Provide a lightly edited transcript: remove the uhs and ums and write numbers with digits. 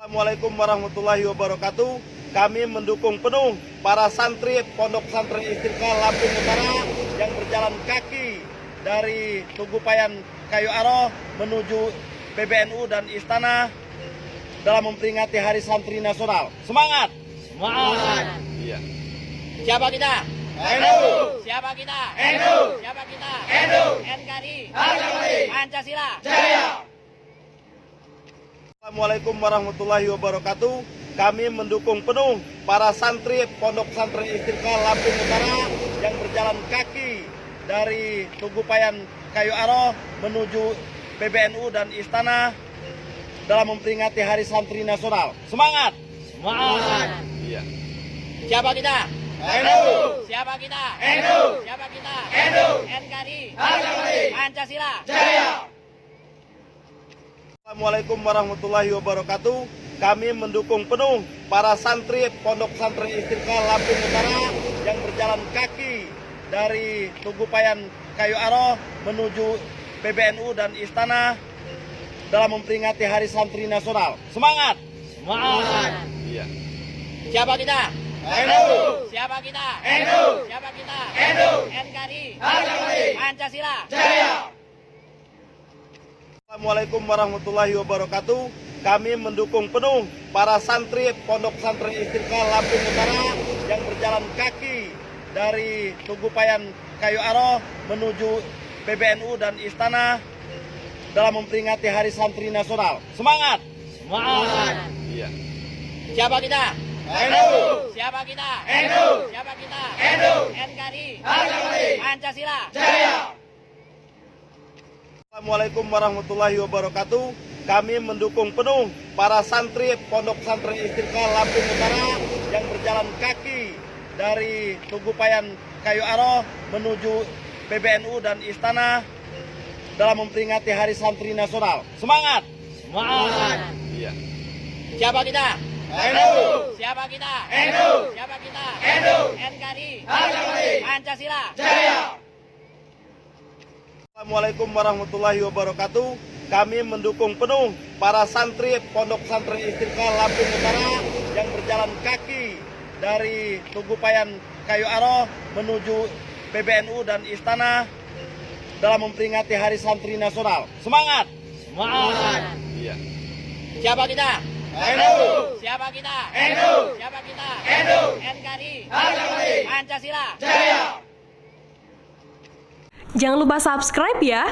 Assalamualaikum warahmatullahi wabarakatuh. Kami mendukung penuh para santri Pondok Pesantren Istiqlal Lampung Utara yang berjalan kaki dari Tugupayan Kayu Aro menuju PBNU dan Istana dalam memperingati Hari Santri Nasional. Semangat! Semangat! Iya. Siapa kita? NU. Siapa kita? NU. Siapa kita? NU. NKRI. Harga mati. Pancasila. Jaya! Assalamualaikum warahmatullahi wabarakatuh. Kami mendukung penuh para santri Pondok Pesantren Istiqlal Lampung Utara yang berjalan kaki dari Tugupayan Kayu Aro menuju PBNU dan Istana dalam memperingati Hari Santri Nasional. Semangat! Semangat! Iya. Siapa kita? NU. Siapa kita? NU. Siapa kita? NU. NKRI. Harga mati. Pancasila. Jaya! Assalamualaikum warahmatullahi wabarakatuh. Kami mendukung penuh para santri Pondok Pesantren Istiqlal Lampung Utara yang berjalan kaki dari Tugupayan Kayu Aro menuju PBNU dan Istana dalam memperingati Hari Santri Nasional. Semangat! Semangat! Iya. Siapa kita? NU. Siapa kita? NU. Siapa kita? NU. NKRI. Harga mati. Pancasila. Jaya! Assalamualaikum warahmatullahi wabarakatuh. Kami mendukung penuh para santri Pondok Pesantren Istiqlal Lampung Utara yang berjalan kaki dari Tugupayan Kayu Aro menuju PBNU dan Istana dalam memperingati Hari Santri Nasional. Semangat! Semangat! Iya. Siapa kita? NU. Siapa kita? NU. Siapa kita? NU. NKRI. Harga mati. Pancasila. Jaya! Assalamualaikum warahmatullahi wabarakatuh. Kami mendukung penuh para santri Pondok Pesantren Istiqlal Lampung Utara yang berjalan kaki dari Tugupayan Kayu Aro menuju PBNU dan Istana dalam memperingati Hari Santri Nasional. Semangat! Semangat! Iya. Siapa kita? NU. Siapa kita? NU. Siapa kita? NU. NKRI. Harga mati. Pancasila. Jaya! Assalamualaikum warahmatullahi wabarakatuh. Kami mendukung penuh para santri Pondok Pesantren Istiqlal Lampung Utara yang berjalan kaki dari Tugupayan Kayu Aro menuju PBNU dan Istana dalam memperingati Hari Santri Nasional. Semangat! Semangat! Iya. Siapa kita? NU. Siapa kita? NU. Siapa kita? NU. NKRI. Harga mati. Pancasila. Jaya! Jangan lupa subscribe ya.